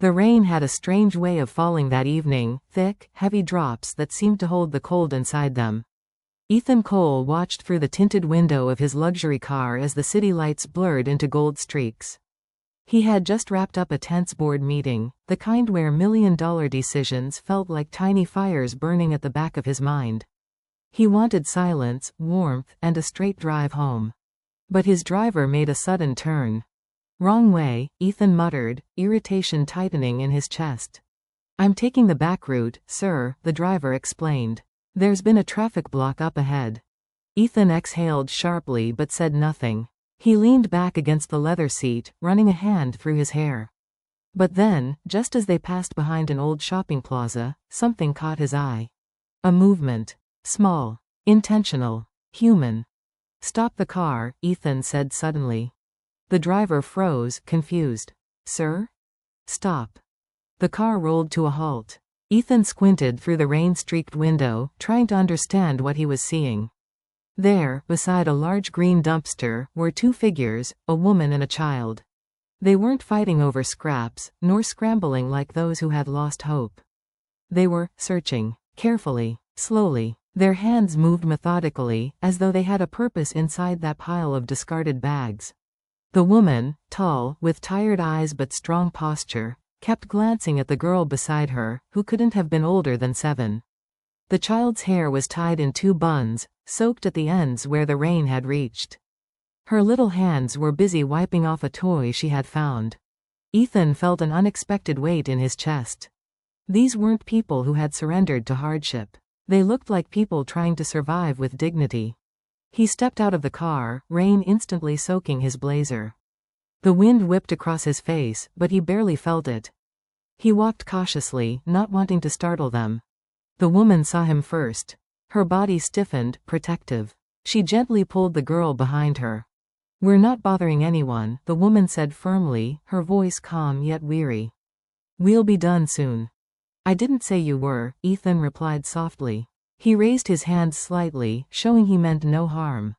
The rain had a strange way of falling that evening, thick, heavy drops that seemed to hold the cold inside them. Ethan Cole watched through the tinted window of his luxury car as the city lights blurred into gold streaks. He had just wrapped up a tense board meeting, the kind where million-dollar decisions felt like tiny fires burning at the back of his mind. He wanted silence, warmth, and a straight drive home. But his driver made a sudden turn. "Wrong way," Ethan muttered, irritation tightening in his chest. "I'm taking the back route, sir," the driver explained. "There's been a traffic block up ahead." Ethan exhaled sharply but said nothing. He leaned back against the leather seat, running a hand through his hair. But then, just as they passed behind an old shopping plaza, something caught his eye. A movement. Small. Intentional. Human. "Stop the car," Ethan said suddenly. The driver froze, confused. "Sir?" "Stop." The car rolled to a halt. Ethan squinted through the rain-streaked window, trying to understand what he was seeing. There, beside a large green dumpster, were two figures, a woman and a child. They weren't fighting over scraps, nor scrambling like those who had lost hope. They were searching. Carefully. Slowly. Their hands moved methodically, as though they had a purpose inside that pile of discarded bags. The woman, tall, with tired eyes but strong posture, kept glancing at the girl beside her, who couldn't have been older than 7. The child's hair was tied in 2 buns, soaked at the ends where the rain had reached. Her little hands were busy wiping off a toy she had found. Ethan felt an unexpected weight in his chest. These weren't people who had surrendered to hardship. They looked like people trying to survive with dignity. He stepped out of the car, rain instantly soaking his blazer. The wind whipped across his face, but he barely felt it. He walked cautiously, not wanting to startle them. The woman saw him first. Her body stiffened, protective. She gently pulled the girl behind her. "We're not bothering anyone," the woman said firmly, her voice calm yet weary. "We'll be done soon." "I didn't say you were," Ethan replied softly. He raised his hands slightly, showing he meant no harm.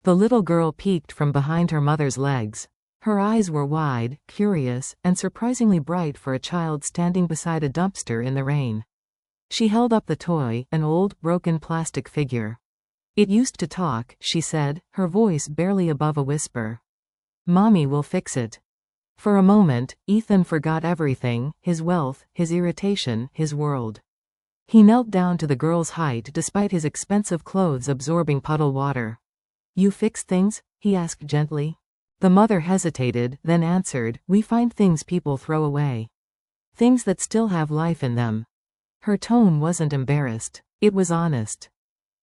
The little girl peeked from behind her mother's legs. Her eyes were wide, curious, and surprisingly bright for a child standing beside a dumpster in the rain. She held up the toy, an old, broken plastic figure. "It used to talk," she said, her voice barely above a whisper. "Mommy will fix it." For a moment, Ethan forgot everything, his wealth, his irritation, his world. He knelt down to the girl's height despite his expensive clothes absorbing puddle water. "You fix things?" he asked gently. The mother hesitated, then answered, "We find things people throw away. Things that still have life in them." Her tone wasn't embarrassed. It was honest.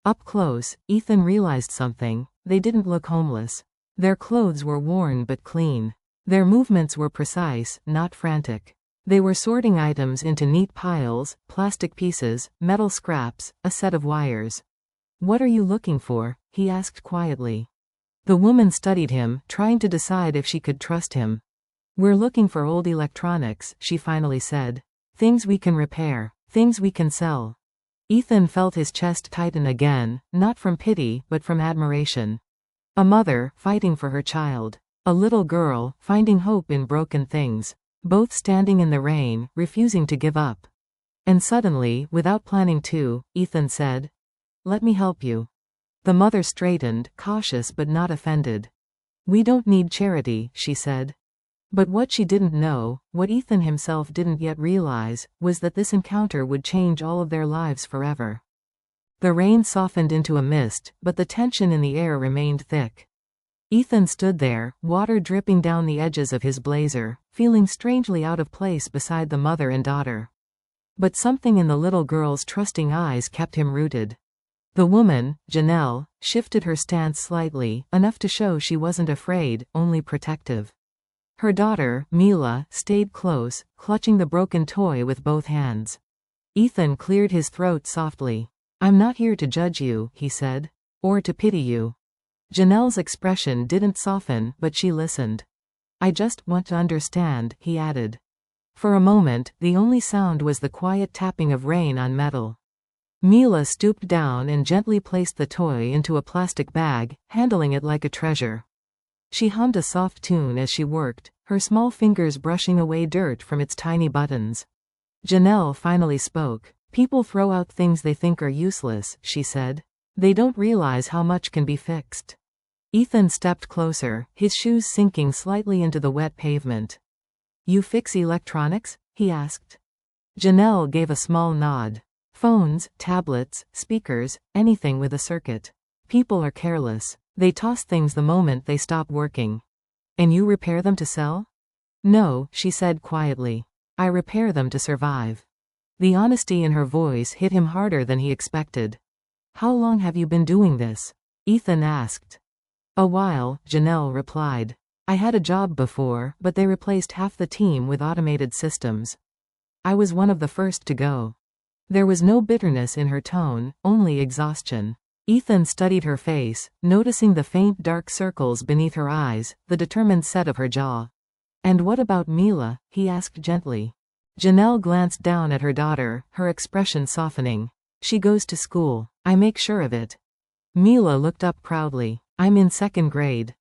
Up close, Ethan realized something. They didn't look homeless. Their clothes were worn but clean. Their movements were precise, not frantic. They were sorting items into neat piles, plastic pieces, metal scraps, a set of wires. "What are you looking for?" he asked quietly. The woman studied him, trying to decide if she could trust him. "We're looking for old electronics," she finally said. "Things we can repair. Things we can sell." Ethan felt his chest tighten again, not from pity, but from admiration. A mother, fighting for her child. A little girl, finding hope in broken things. Both standing in the rain, refusing to give up. And suddenly, without planning to, Ethan said, "Let me help you." The mother straightened, cautious but not offended. "We don't need charity," she said. But what she didn't know, what Ethan himself didn't yet realize, was that this encounter would change all of their lives forever. The rain softened into a mist, but the tension in the air remained thick. Ethan stood there, water dripping down the edges of his blazer, feeling strangely out of place beside the mother and daughter. But something in the little girl's trusting eyes kept him rooted. The woman, Janelle, shifted her stance slightly, enough to show she wasn't afraid, only protective. Her daughter, Mila, stayed close, clutching the broken toy with both hands. Ethan cleared his throat softly. "I'm not here to judge you," he said. "Or to pity you." Janelle's expression didn't soften, but she listened. "I just want to understand," he added. For a moment, the only sound was the quiet tapping of rain on metal. Mila stooped down and gently placed the toy into a plastic bag, handling it like a treasure. She hummed a soft tune as she worked, her small fingers brushing away dirt from its tiny buttons. Janelle finally spoke. People throw out things they think are useless, she said. They don't realize how much can be fixed. Ethan stepped closer, his shoes sinking slightly into the wet pavement. You fix electronics? He asked. Janelle gave a small nod. Phones, tablets, speakers, anything with a circuit. People are careless. They toss things the moment they stop working. And you repair them to sell? No, she said quietly. I repair them to survive. The honesty in her voice hit him harder than he expected. How long have you been doing this? Ethan asked. A while, Janelle replied. I had a job before, but they replaced half the team with automated systems. I was one of the first to go. There was no bitterness in her tone, only exhaustion. Ethan studied her face, noticing the faint dark circles beneath her eyes, the determined set of her jaw. And what about Mila? He asked gently. Janelle glanced down at her daughter, her expression softening. She goes to school. I make sure of it. Mila looked up proudly. I'm in 2nd grade.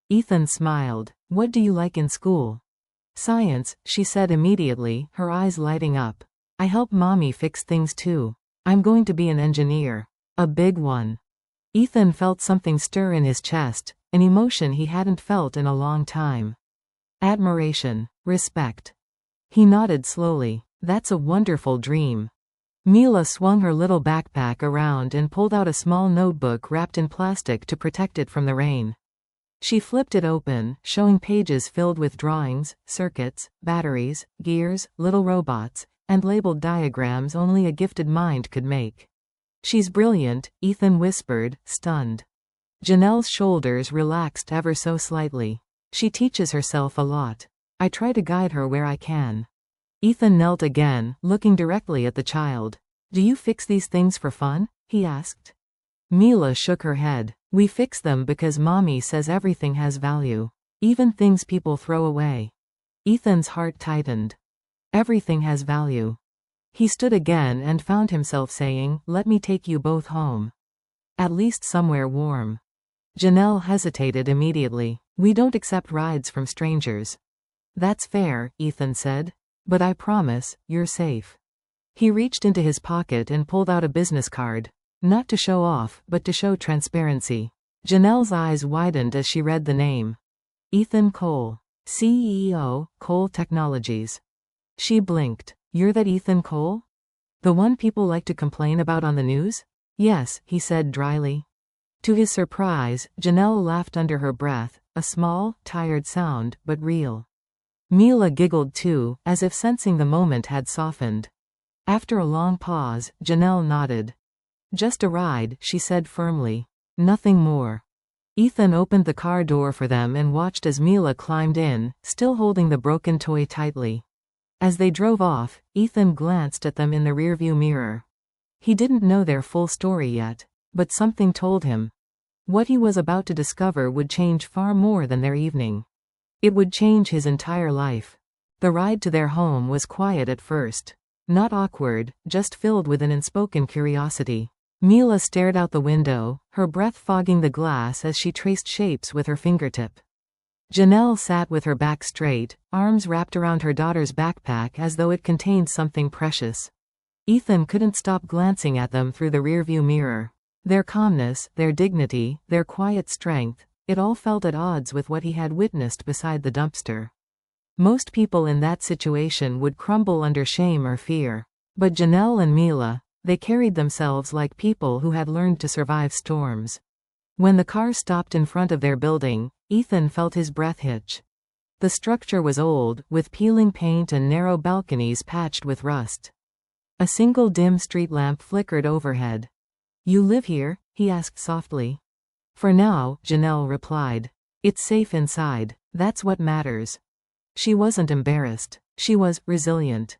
Ethan smiled. What do you like in school? Science, she said immediately, her eyes lighting up. I help mommy fix things too. I'm going to be an engineer. A big one. Ethan felt something stir in his chest, an emotion he hadn't felt in a long time. Admiration. Respect. He nodded slowly. That's a wonderful dream. Mila swung her little backpack around and pulled out a small notebook wrapped in plastic to protect it from the rain. She flipped it open, showing pages filled with drawings, circuits, batteries, gears, little robots, and labeled diagrams only a gifted mind could make. She's brilliant, Ethan whispered, stunned. Janelle's shoulders relaxed ever so slightly. She teaches herself a lot. I try to guide her where I can. Ethan knelt again, looking directly at the child. Do you fix these things for fun? He asked. Mila shook her head. We fix them because mommy says everything has value. Even things people throw away. Ethan's heart tightened. Everything has value. He stood again and found himself saying, let me take you both home. At least somewhere warm. Janelle hesitated immediately. We don't accept rides from strangers. That's fair, Ethan said. But I promise, you're safe. He reached into his pocket and pulled out a business card. Not to show off, but to show transparency. Janelle's eyes widened as she read the name. Ethan Cole. CEO, Cole Technologies. She blinked. You're that Ethan Cole? The one people like to complain about on the news? Yes, he said dryly. To his surprise, Janelle laughed under her breath, a small, tired sound, but real. Mila giggled too, as if sensing the moment had softened. After a long pause, Janelle nodded. Just a ride, she said firmly. Nothing more. Ethan opened the car door for them and watched as Mila climbed in, still holding the broken toy tightly. As they drove off, Ethan glanced at them in the rearview mirror. He didn't know their full story yet, but something told him. What he was about to discover would change far more than their evening. It would change his entire life. The ride to their home was quiet at first. Not awkward, just filled with an unspoken curiosity. Mila stared out the window, her breath fogging the glass as she traced shapes with her fingertip. Janelle sat with her back straight, arms wrapped around her daughter's backpack as though it contained something precious. Ethan couldn't stop glancing at them through the rearview mirror. Their calmness, their dignity, their quiet strength, it all felt at odds with what he had witnessed beside the dumpster. Most people in that situation would crumble under shame or fear. But Janelle and Mila, they carried themselves like people who had learned to survive storms. When the car stopped in front of their building, Ethan felt his breath hitch. The structure was old, with peeling paint and narrow balconies patched with rust. A single dim street lamp flickered overhead. You live here? He asked softly. For now, Janelle replied. It's safe inside. That's what matters. She wasn't embarrassed. She was resilient.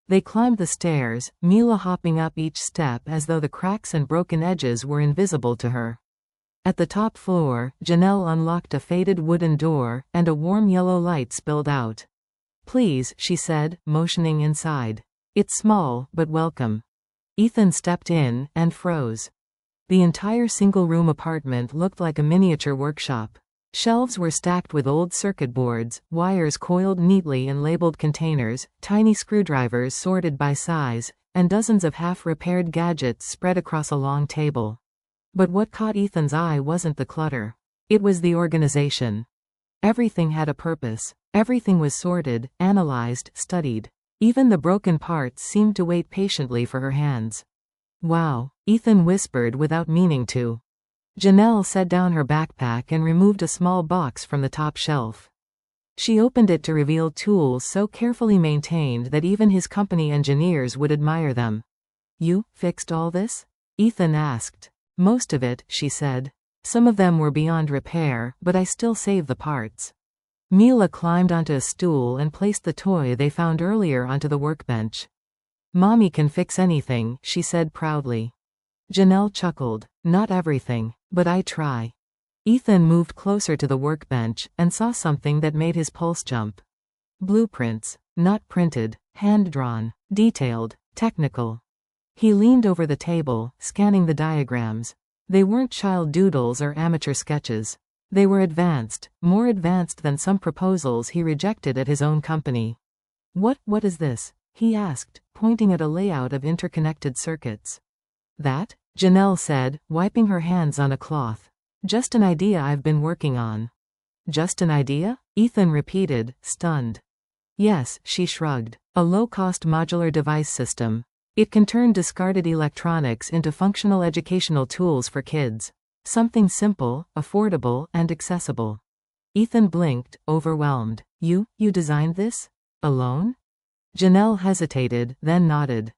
They climbed the stairs, Mila hopping up each step as though the cracks and broken edges were invisible to her. At the top floor, Janelle unlocked a faded wooden door, and a warm yellow light spilled out. Please, she said, motioning inside. It's small, but welcome. Ethan stepped in, and froze. The entire single-room apartment looked like a miniature workshop. Shelves were stacked with old circuit boards, wires coiled neatly in labeled containers, tiny screwdrivers sorted by size, and dozens of half-repaired gadgets spread across a long table. But what caught Ethan's eye wasn't the clutter. It was the organization. Everything had a purpose. Everything was sorted, analyzed, studied. Even the broken parts seemed to wait patiently for her hands. "Wow," Ethan whispered without meaning to. Janelle set down her backpack and removed a small box from the top shelf. She opened it to reveal tools so carefully maintained that even his company engineers would admire them. "You fixed all this?" Ethan asked. "Most of it," she said. "Some of them were beyond repair, but I still save the parts." Mila climbed onto a stool and placed the toy they found earlier onto the workbench. "Mommy can fix anything," she said proudly. Janelle chuckled. "Not everything, but I try." Ethan moved closer to the workbench and saw something that made his pulse jump. Blueprints. Not printed, hand-drawn, detailed, technical. He leaned over the table, scanning the diagrams. They weren't child doodles or amateur sketches. They were advanced, more advanced than some proposals he rejected at his own company. What is this?" he asked, pointing at a layout of interconnected circuits. "That?" Janelle said, wiping her hands on a cloth. "Just an idea I've been working on." "Just an idea?" Ethan repeated, stunned. "Yes," she shrugged. "A low-cost modular device system. It can turn discarded electronics into functional educational tools for kids. Something simple, affordable, and accessible." Ethan blinked, overwhelmed. You designed this? Alone?" Janelle hesitated, then nodded.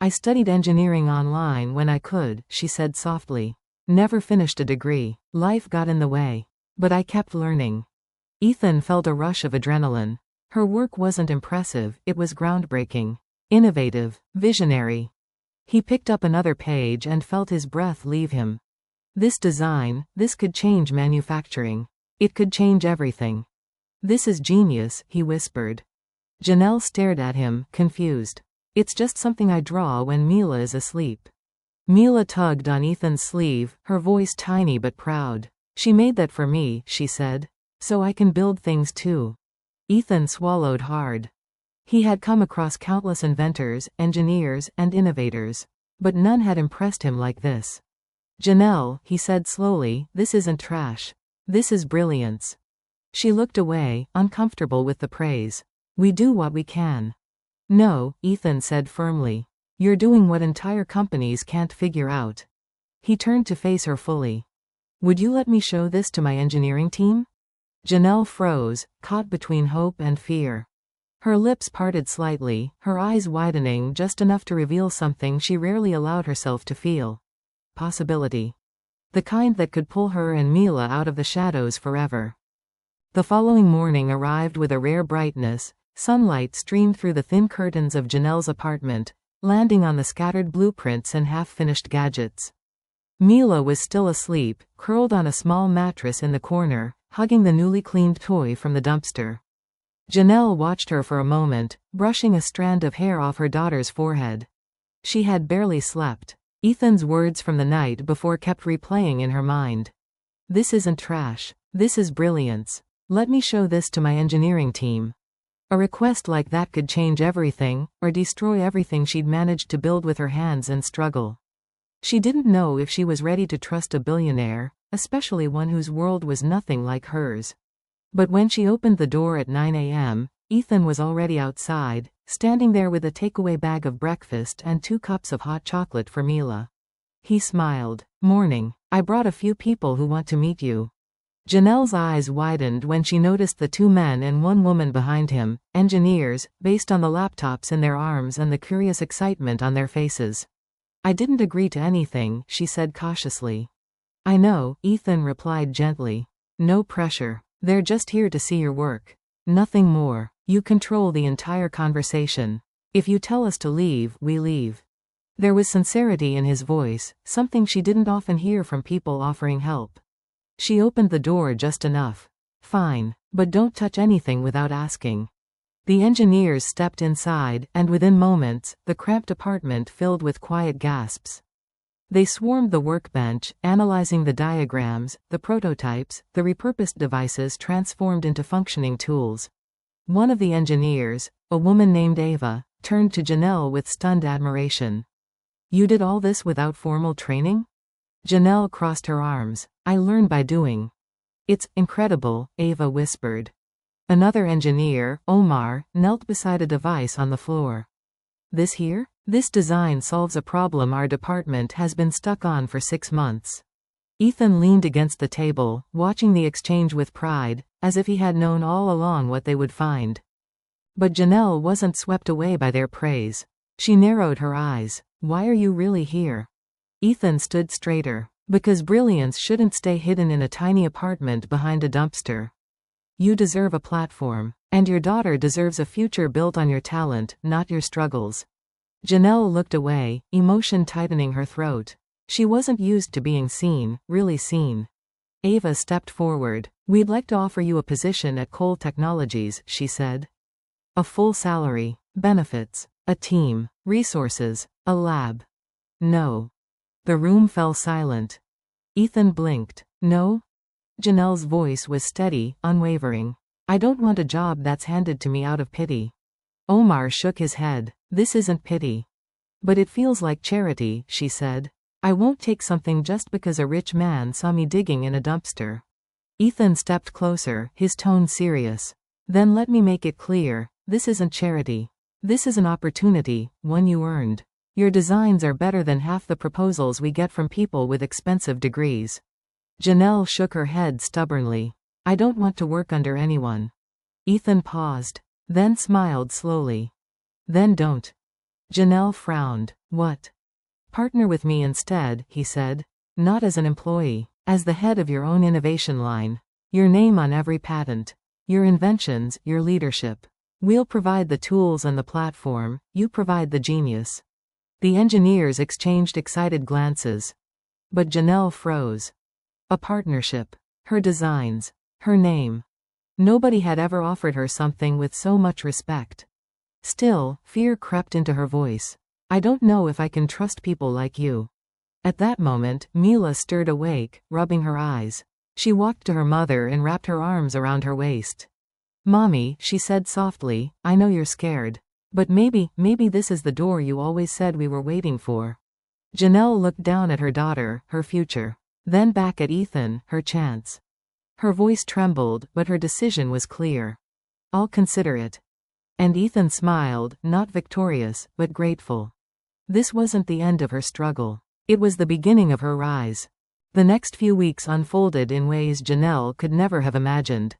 "I studied engineering online when I could," she said softly. "Never finished a degree. Life got in the way. But I kept learning." Ethan felt a rush of adrenaline. Her work wasn't impressive, it was groundbreaking. Innovative. Visionary. He picked up another page and felt his breath leave him. This design, this could change manufacturing. It could change everything. "This is genius," he whispered. Janelle stared at him, confused. "It's just something I draw when Mila is asleep." Mila tugged on Ethan's sleeve, her voice tiny but proud. "She made that for me," she said. "So I can build things too." Ethan swallowed hard. He had come across countless inventors, engineers, and innovators. But none had impressed him like this. "Janelle," he said slowly, "this isn't trash. This is brilliance." She looked away, uncomfortable with the praise. "We do what we can." "No," Ethan said firmly. "You're doing what entire companies can't figure out." He turned to face her fully. "Would you let me show this to my engineering team?" Janelle froze, caught between hope and fear. Her lips parted slightly, her eyes widening just enough to reveal something she rarely allowed herself to feel. Possibility. The kind that could pull her and Mila out of the shadows forever. The following morning arrived with a rare brightness. Sunlight streamed through the thin curtains of Janelle's apartment, landing on the scattered blueprints and half-finished gadgets. Mila was still asleep, curled on a small mattress in the corner, hugging the newly cleaned toy from the dumpster. Janelle watched her for a moment, brushing a strand of hair off her daughter's forehead. She had barely slept. Ethan's words from the night before kept replaying in her mind. "This isn't trash. This is brilliance. Let me show this to my engineering team." A request like that could change everything, or destroy everything she'd managed to build with her hands and struggle. She didn't know if she was ready to trust a billionaire, especially one whose world was nothing like hers. But when she opened the door at 9 a.m., Ethan was already outside, standing there with a takeaway bag of breakfast and 2 cups of hot chocolate for Mila. He smiled. "Morning. I brought a few people who want to meet you." Janelle's eyes widened when she noticed the 2 men and 1 woman behind him, engineers, based on the laptops in their arms and the curious excitement on their faces. "I didn't agree to anything," she said cautiously. "I know," Ethan replied gently. "No pressure. They're just here to see your work. Nothing more. You control the entire conversation. If you tell us to leave, we leave." There was sincerity in his voice, something she didn't often hear from people offering help. She opened the door just enough. "Fine. But don't touch anything without asking." The engineers stepped inside, and within moments, the cramped apartment filled with quiet gasps. They swarmed the workbench, analyzing the diagrams, the prototypes, the repurposed devices transformed into functioning tools. One of the engineers, a woman named Ava, turned to Janelle with stunned admiration. "You did all this without formal training?" Janelle crossed her arms. "I learn by doing." "It's incredible," Ava whispered. Another engineer, Omar, knelt beside a device on the floor. "This here? This design solves a problem our department has been stuck on for 6 months." Ethan leaned against the table, watching the exchange with pride, as if he had known all along what they would find. But Janelle wasn't swept away by their praise. She narrowed her eyes. "Why are you really here?" Ethan stood straighter. "Because brilliance shouldn't stay hidden in a tiny apartment behind a dumpster. You deserve a platform. And your daughter deserves a future built on your talent, not your struggles." Janelle looked away, emotion tightening her throat. She wasn't used to being seen, really seen. Ava stepped forward. "We'd like to offer you a position at Cole Technologies," she said. "A full salary, benefits, a team, resources, a lab." "No." The room fell silent. Ethan blinked. "No?" Janelle's voice was steady, unwavering. "I don't want a job that's handed to me out of pity." Omar shook his head. "This isn't pity. But it feels like charity," she said. "I won't take something just because a rich man saw me digging in a dumpster." Ethan stepped closer, his tone serious. "Then let me make it clear, this isn't charity. This is an opportunity, one you earned. Your designs are better than half the proposals we get from people with expensive degrees." Janelle shook her head stubbornly. "I don't want to work under anyone." Ethan paused, then smiled slowly. "Then don't." Janelle frowned. "What?" "Partner with me instead," he said. "Not as an employee, as the head of your own innovation line. Your name on every patent. Your inventions, your leadership. We'll provide the tools and the platform, you provide the genius." The engineers exchanged excited glances. But Janelle froze. A partnership. Her designs. Her name. Nobody had ever offered her something with so much respect. Still, fear crept into her voice. "I don't know if I can trust people like you." At that moment, Mila stirred awake, rubbing her eyes. She walked to her mother and wrapped her arms around her waist. "Mommy," she said softly, "I know you're scared. But maybe this is the door you always said we were waiting for." Janelle looked down at her daughter, her future. Then back at Ethan, her chance. Her voice trembled, but her decision was clear. "I'll consider it." And Ethan smiled, not victorious, but grateful. This wasn't the end of her struggle. It was the beginning of her rise. The next few weeks unfolded in ways Janelle could never have imagined.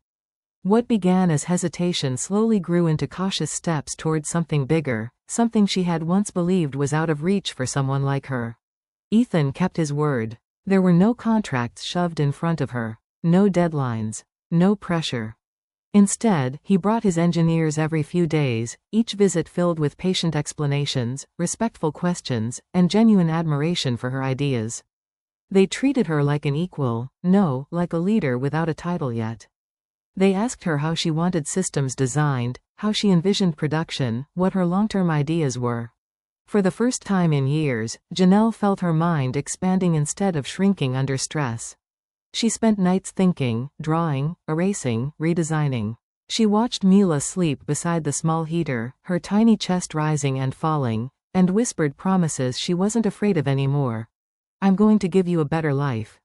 What began as hesitation slowly grew into cautious steps towards something bigger, something she had once believed was out of reach for someone like her. Ethan kept his word. There were no contracts shoved in front of her, no deadlines, no pressure. Instead, he brought his engineers every few days, each visit filled with patient explanations, respectful questions, and genuine admiration for her ideas. They treated her like an equal, no, like a leader without a title yet. They asked her how she wanted systems designed, how she envisioned production, what her long-term ideas were. For the first time in years, Janelle felt her mind expanding instead of shrinking under stress. She spent nights thinking, drawing, erasing, redesigning. She watched Mila sleep beside the small heater, her tiny chest rising and falling, and whispered promises she wasn't afraid of anymore. "I'm going to give you a better life."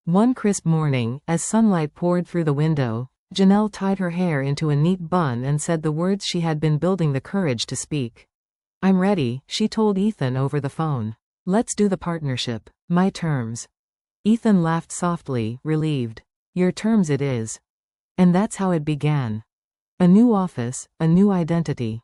One crisp morning, as sunlight poured through the window, Janelle tied her hair into a neat bun and said the words she had been building the courage to speak. "I'm ready," she told Ethan over the phone. "Let's do the partnership. My terms." Ethan laughed softly, relieved. "Your terms it is." And that's how it began. A new office, a new identity.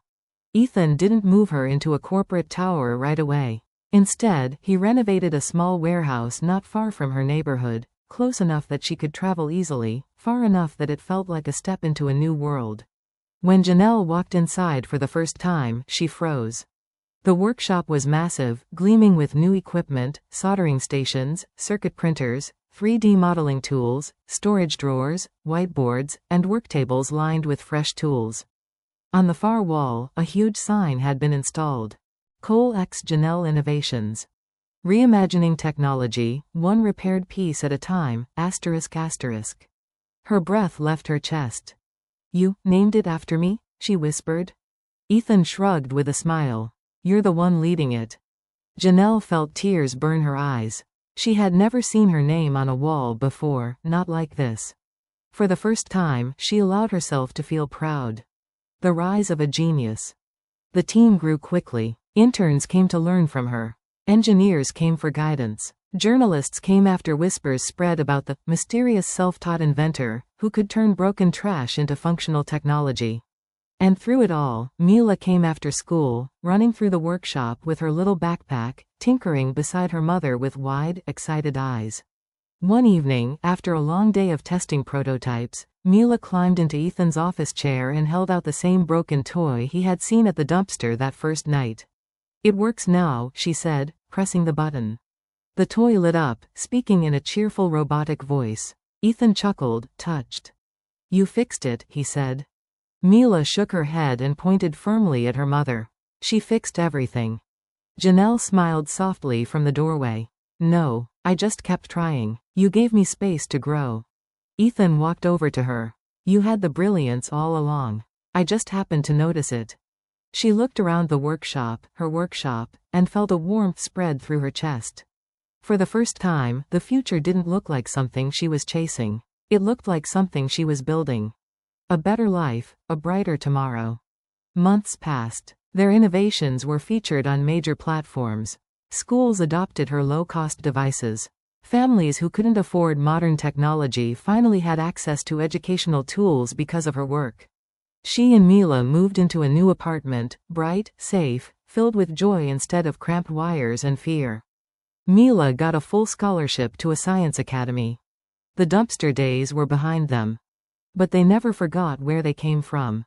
Ethan didn't move her into a corporate tower right away. Instead, he renovated a small warehouse not far from her neighborhood, close enough that she could travel easily, far enough that it felt like a step into a new world. When Janelle walked inside for the first time, she froze. The workshop was massive, gleaming with new equipment, soldering stations, circuit printers, 3D modeling tools, storage drawers, whiteboards, and worktables lined with fresh tools. On the far wall, a huge sign had been installed. Cole X Janelle Innovations. Reimagining technology, one repaired piece at a time, asterisk asterisk. Her breath left her chest. You named it after me? She whispered. Ethan shrugged with a smile. You're the one leading it. Janelle felt tears burn her eyes. She had never seen her name on a wall before, not like this. For the first time, she allowed herself to feel proud. The rise of a genius. The team grew quickly. Interns came to learn from her. Engineers came for guidance. Journalists came after whispers spread about the mysterious self-taught inventor who could turn broken trash into functional technology. And through it all, Mila came after school, running through the workshop with her little backpack, tinkering beside her mother with wide, excited eyes. One evening, after a long day of testing prototypes, Mila climbed into Ethan's office chair and held out the same broken toy he had seen at the dumpster that first night. It works now, she said, pressing the button. The toy lit up, speaking in a cheerful robotic voice. Ethan chuckled, touched. You fixed it, he said. Mila shook her head and pointed firmly at her mother. She fixed everything. Janelle smiled softly from the doorway. No, I just kept trying. You gave me space to grow. Ethan walked over to her. You had the brilliance all along. I just happened to notice it. She looked around the workshop, her workshop, and felt a warmth spread through her chest. For the first time, the future didn't look like something she was chasing. It looked like something she was building. A better life, a brighter tomorrow. Months passed. Their innovations were featured on major platforms. Schools adopted her low-cost devices. Families who couldn't afford modern technology finally had access to educational tools because of her work. She and Mila moved into a new apartment, bright, safe, filled with joy instead of cramped wires and fear. Mila got a full scholarship to a science academy. The dumpster days were behind them. But they never forgot where they came from.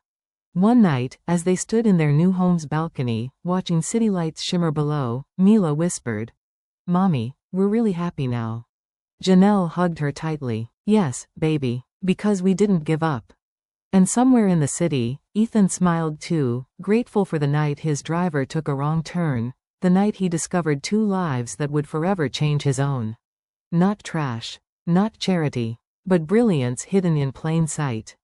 One night, as they stood in their new home's balcony, watching city lights shimmer below, Mila whispered, Mommy, we're really happy now. Janelle hugged her tightly. Yes, baby, because we didn't give up. And somewhere in the city, Ethan smiled too, grateful for the night his driver took a wrong turn, the night he discovered two lives that would forever change his own. Not trash. Not charity. But brilliance hidden in plain sight.